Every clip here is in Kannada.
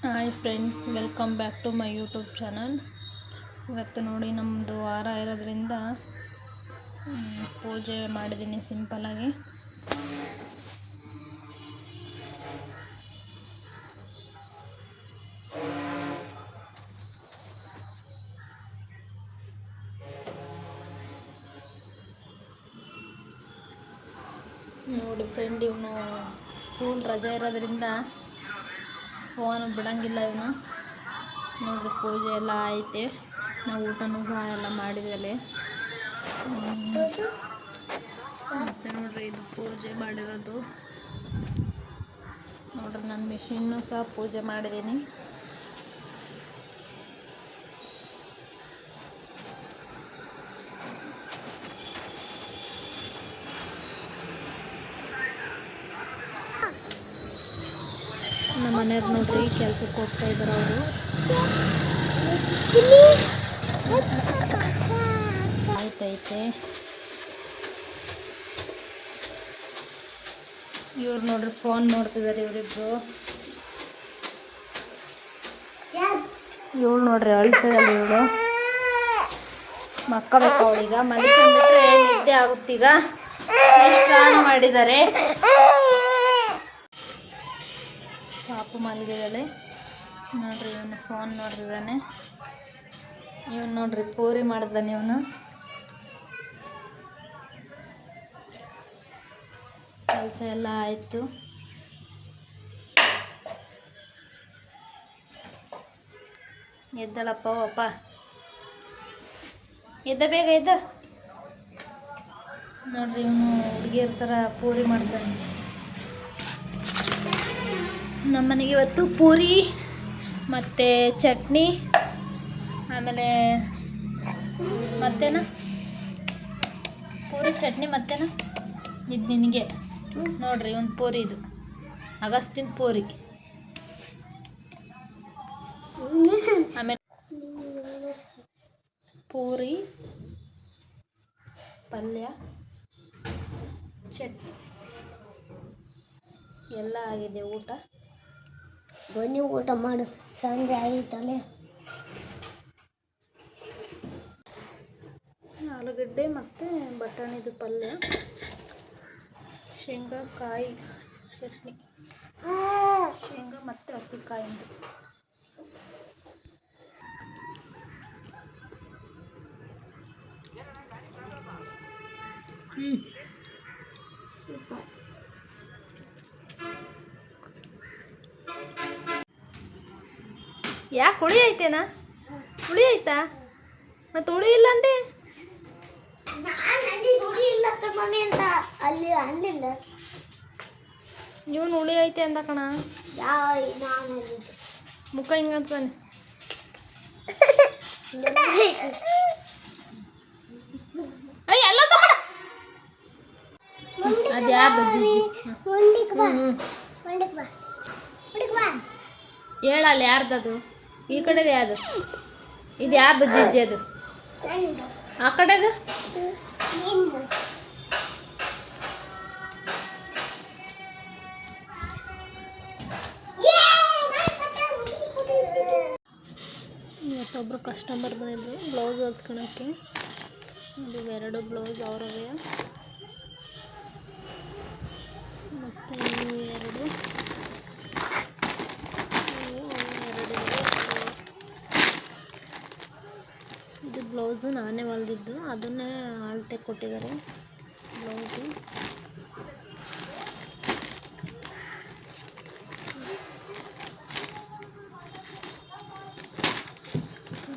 Hi friends, welcome back to my YouTube channel. ಇವತ್ತು ನೋಡಿ ನಮ್ಮದು ವಾರ ಇರೋದ್ರಿಂದ ಪೂಜೆ ಮಾಡಿದ್ದೀನಿ ಸಿಂಪಲ್ಲಾಗಿ. ನೋಡಿ ಫ್ರೆಂಡ್, ಇವನು ಸ್ಕೂಲ್ ರಜೆ ಇರೋದ್ರಿಂದ ಫೋನ್ ಬಿಡೋಂಗಿಲ್ಲ ಇವನು. ನೋಡ್ರಿ, ಪೂಜೆ ಎಲ್ಲ ಐತೆ. ನಾವು ಊಟನೂ ಸಹ ಎಲ್ಲ ಮಾಡಿದ್ವಲ್ಲಿ. ಮತ್ತು ನೋಡ್ರಿ, ಇದು ಪೂಜೆ ಮಾಡಿರೋದು. ನೋಡ್ರಿ, ನಾನು ಮಿಷಿನ್ನು ಸಹ ಪೂಜೆ ಮಾಡಿದ್ದೀನಿ. ನಮ್ಮ ಮನೆಯವ್ರು ನೋಡ್ರಿ ಕೆಲ್ಸಕ್ಕೆ ಹೋಗ್ತಾ ಇದ್ದಾರೆ. ಅವರು ಆಯ್ತೈತೆ. ಇವ್ರು ನೋಡ್ರಿ ಫೋನ್ ನೋಡ್ತಿದ್ದಾರೆ ಇವರಿಬ್ರು. ಇವಳು ನೋಡ್ರಿ ಅಳ್ತಿದ್ದಾಳೆ. ಇವಳು ಮಕ್ಕಬೇಕು. ಅವಳೀಗ ಮಲ್ಕೊಂಡ್ಬಿಟ್ರೆ ನಿದ್ದೆ ಆಗುತ್ತೀಗ. ಎಷ್ಟು ಆನ್ ಮಾಡಿದ್ದಾರೆ. ಪಾಪು ಮಲಗಿದ್ದಾಳೆ. ನೋಡ್ರಿ, ಇವನು ಫೋನ್ ನೋಡ್ತಿದ್ದಾನೆ. ಇವನು ನೋಡ್ರಿ ಪೂರಿ ಮಾಡಿದ್ದಾನೆ. ಇವನು ಕೆಲಸ ಎಲ್ಲ ಆಯಿತು. ಎದ್ದಳಪ್ಪ ಅಪ್ಪ, ಎದ್ದ, ಬೇಗ ಎದ್ದ. ನೋಡ್ರಿ, ಇವನು ಹುಡುಗಿಯರ ಥರ ಪೂರಿ ಮಾಡ್ತಾನೆ. ನಮ್ಮನೆಗೆ ಇವತ್ತು ಪೂರಿ ಮತ್ತು ಚಟ್ನಿ, ಆಮೇಲೆ ಮತ್ತೇನ ಪೂರಿ ಚಟ್ನಿ ಮತ್ತೇನ ಇದು ನಿನಗೆ. ನೋಡ್ರಿ, ಒಂದು ಪೂರಿ, ಇದು ಅಗಸ್ಟಿನ ಪೂರಿ. ಆಮೇಲೆ ಪೂರಿ, ಪಲ್ಯ, ಚಟ್ನಿ ಎಲ್ಲ ಆಗಿದೆ ಊಟ. ಬನ್ನಿ ಊಟ ಮಾಡು, ಸಂಜೆ ಆಗಿತ್ತಲ್ಲೇ. ಆಲೂಗಡ್ಡೆ ಮತ್ತು ಬಟಾಣಿದು ಪಲ್ಯ, ಶೇಂಗಾಕಾಯಿ ಚಟ್ನಿ, ಶೇಂಗಾ ಮತ್ತು ಹಸಿಕಾಯಿಂದು. ಸೂಪರ್. ಯಾಕೆ ಹುಳಿ ಐತೇನಾ? ಹುಳಿ ಐತಾ? ಮತ್ತು ಹುಳಿ ಇಲ್ಲ ಅಂದೆ. ಇವನು ಹುಳಿ ಐತೆ ಅಂದ ಕಣ. ಮುಖ ಹಿಂಗಂತಾನೆ. ಎಲ್ಲ ಅದು ಯಾರು ಹೇಳಲ್ಲ ಯಾರ್ದದು? ಈ ಕಡೆದು ಯಾವುದು? ಇದು ಯಾರ್ದು ಜಿಜ್ಜಿ? ಅದು ಆ ಕಡೆದು ಇವತ್ತೊಬ್ಬರು ಕಸ್ಟಮರ್ ಬಂದಿದ್ರು ಬ್ಲೌಸ್ ಹೊಲ್ಸ್ಕೊಳಕ್ಕೆ. ಇದು 2 ಬ್ಲೌಸ್ ಅವರವೇ. ಮತ್ತು ಇವು 2 ಇದು ಬ್ಲೌಸು ನಾನೇ ಹೊಲ್ದಿದ್ದು. ಅದನ್ನೇ ಅಳತೆ ಕೊಟ್ಟಿದ್ದಾರೆ ಬ್ಲೌಸು.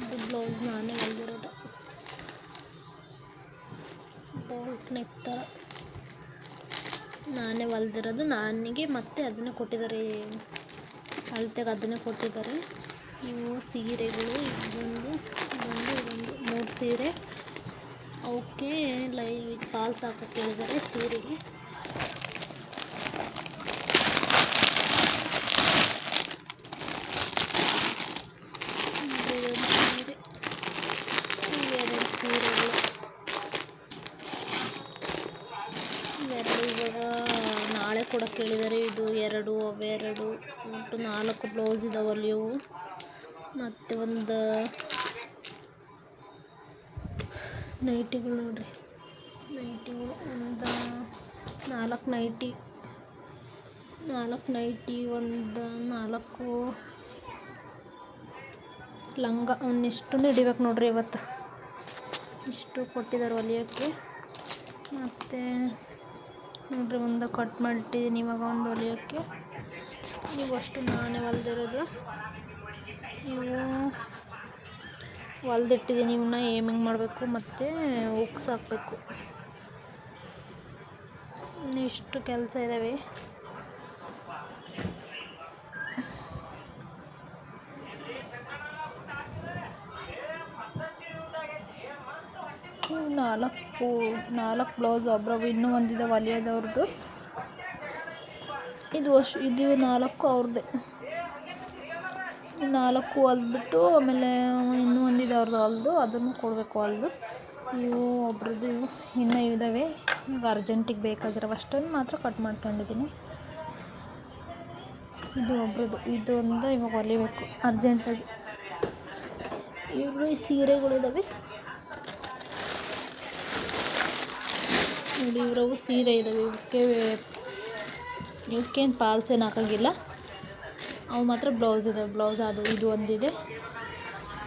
ಇದು ಬ್ಲೌಸ್ ನಾನೇ ಹೊಲ್ದಿರೋದು. ಬೋಲ್ಟ್ ನೆಕ್ ಥರ ನಾನೇ ಹೊಲ್ದಿರೋದು. ನನಗೆ ಮತ್ತೆ ಅದನ್ನೇ ಕೊಟ್ಟಿದ್ದಾರೆ, ಅಳತೆಗೆ ಅದನ್ನೇ ಕೊಟ್ಟಿದ್ದಾರೆ. ಇವು ಸೀರೆಗಳು, ಇದೊಂದು 3 ಸೀರೆ. ಅವಕ್ಕೆ ಲೈವ್ ಫಾಲ್ಸ್ ಹಾಕಕ್ಕೆ ಹೇಳಿದ್ದಾರೆ ಸೀರೆಗೆ. ಇವಾಗ ನಾಳೆ ಕೊಡೋಕ್ಕೆ ಹೇಳಿದ್ದಾರೆ. ಇದು 2 ಅವೆರಡು ಒಟ್ಟು 4 ಬ್ಲೌಸ್ ಇದಾವೆ ಹೊಲಿಯವು. ಮತ್ತು ಒಂದು ನೈಟಿಗಳು ನೋಡ್ರಿ, ನೈಟಿಗಳು ಒಂದು 4 ನೈಟಿ, ಒಂದು 4 ಲಂಗ. ಇಷ್ಟೊಂದು ಹಿಡಿಬೇಕು ನೋಡ್ರಿ ಇವತ್ತು. ಇಷ್ಟು ಕೊಟ್ಟಿದ್ದಾರೆ ಹೊಲಿಯೋಕ್ಕೆ. ಮತ್ತು ನೋಡ್ರಿ ಒಂದು ಕಟ್ ಮಾಡಿಟ್ಟಿದ್ದೀನಿ ಇವಾಗ ಒಂದು ಹೊಲಿಯೋಕ್ಕೆ. ಇವು ಅಷ್ಟು ನಾನೇ ಹೊಲ್ದಿರೋದು. ಇವು ಹೊಲ್ದಿಟ್ಟಿದ್ದೀನಿ. ಇವನ್ನ ಏಮಿಂಗ್ ಮಾಡಬೇಕು ಮತ್ತು ಉಕ್ಸ್ ಹಾಕಬೇಕು. ಇಷ್ಟು ಕೆಲಸ ಇದ್ದಾವೆ. ನಾಲ್ಕು ಬ್ಲೌಸ್ ಒಬ್ರವು ಇನ್ನೂ ಒಂದಿದೆ ಹೊಲಿಯೋದವ್ರದ್ದು. ಇದು 4 ಅವ್ರದ್ದೇ. 4 ಹೊಲ್ದ್ಬಿಟ್ಟು ಆಮೇಲೆ ಇನ್ನೂ ಒಂದಿದೆ ಅವ್ರದ್ದು ಹೊಲ್ದು, ಅದನ್ನು ಕೊಡಬೇಕು ಹೊಲ್ದು. ಇವು ಒಬ್ರದ್ದು ಇನ್ನೂ ಇದ್ದಾವೆ. ಈಗ ಅರ್ಜೆಂಟಿಗೆ ಬೇಕಾಗಿರೋ ಅಷ್ಟನ್ನು ಮಾತ್ರ ಕಟ್ ಮಾಡ್ಕೊಂಡಿದ್ದೀನಿ. ಇದು ಒಬ್ರದ್ದು, ಇದೊಂದು ಇವಾಗ ಹೊಲಿಬೇಕು ಅರ್ಜೆಂಟಾಗಿ. ಇವು ಸೀರೆಗಳಿದ್ದಾವೆ ನೋಡಿ, ಇವ್ರವು ಸೀರೆ ಇದ್ದಾವೆ. ಇವಕ್ಕೇನು ಪಾಲ್ಸ್ ಏನು ಹಾಕೋಂಗಿಲ್ಲ. ಅವು ಮಾತ್ರ ಬ್ಲೌಸ್ ಇದ್ದಾವೆ. ಬ್ಲೌಸ್ ಇದು ಒಂದಿದೆ,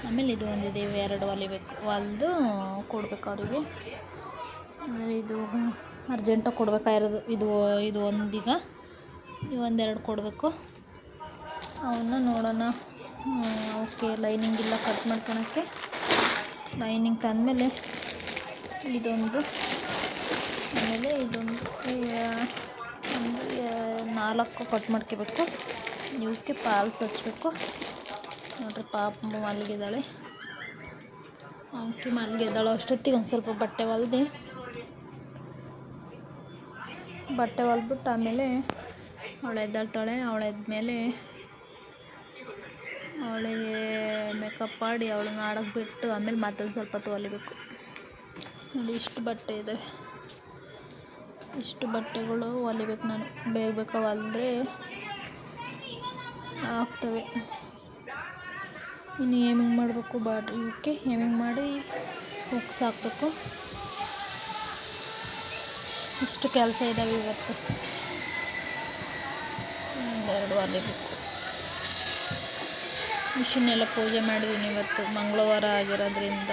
ಆಮೇಲೆ ಇದು ಒಂದಿದೆ. ಇವು 2 ಹೊಲಿಬೇಕು, ಹೊಲ್ದು ಕೊಡ್ಬೇಕು ಅವರಿಗೆ. ಅಂದರೆ ಇದು ಅರ್ಜೆಂಟಾಗಿ ಕೊಡ್ಬೇಕಾಗಿರೋದು. ಇದು ಒಂದೀಗ ಒಂದೆರಡು ಕೊಡಬೇಕು. ಅವನ್ನ ನೋಡೋಣ. ಓಕೆ, ಲೈನಿಂಗ್ ಇಲ್ಲ ಕಟ್ ಮಾಡ್ಕೊಳಕ್ಕೆ. ಲೈನಿಂಗ್ ತಂದಮೇಲೆ ಇದೊಂದು, ಆಮೇಲೆ ಇದೊಂದು, ಒಂದು 4 ಕಟ್ ಮಾಡ್ಕೋಬೇಕು. ಇವಕ್ಕೆ ಪಾಲ್ಸ್ ಹಚ್ಚಬೇಕು ನೋಡ್ರಿ. ಪಾಪ ಮಲಗಿದ್ದಾಳೆ. ಅವಕ್ಕೆ ಮಲಗಿದ್ದಾಳೆ ಅಷ್ಟೊತ್ತಿಗೆ ಒಂದು ಸ್ವಲ್ಪ ಬಟ್ಟೆ ಹೊಲ್ದ್ಬಿಟ್ಟು ಆಮೇಲೆ ಅವಳು ಎದ್ದಾಳ್ತಾಳೆ. ಅವಳು ಎದ್ಮೇಲೆ ಅವಳಿಗೆ ಮೇಕಪ್ ಮಾಡಿ ಅವಳನ್ನ ಆಡೋಕ್ಕೆ ಬಿಟ್ಟು ಆಮೇಲೆ ಮತ್ತೊಂದು ಸ್ವಲ್ಪ ಹೊತ್ತು ಹೊಲಿಬೇಕು ನೋಡಿ. ಇಷ್ಟು ಬಟ್ಟೆ ಇದೆ. ಇಷ್ಟು ಬಟ್ಟೆಗಳು ಹೊಲಿಬೇಕು ನಾನು. ಬೇಗ ಹೊಲಿದ್ರೆ ಆಗ್ತವೆ. ಇನ್ನು ಏಮಿಂಗ್ ಮಾಡಬೇಕು. ಇವಕ್ಕೆ ಏಮಿಂಗ್ ಮಾಡಿ ಹುಕ್ಸ್ ಹಾಕಬೇಕು. ಇಷ್ಟು ಕೆಲಸ ಇದ್ದಾವೆ ಇವತ್ತು. 2 ಹೊಲಿಬೇಕು. ಮಿಷಿನೆಲ್ಲ ಪೂಜೆ ಮಾಡಿದ್ದೀನಿ ಇವತ್ತು, ಮಂಗಳವಾರ ಆಗಿರೋದ್ರಿಂದ.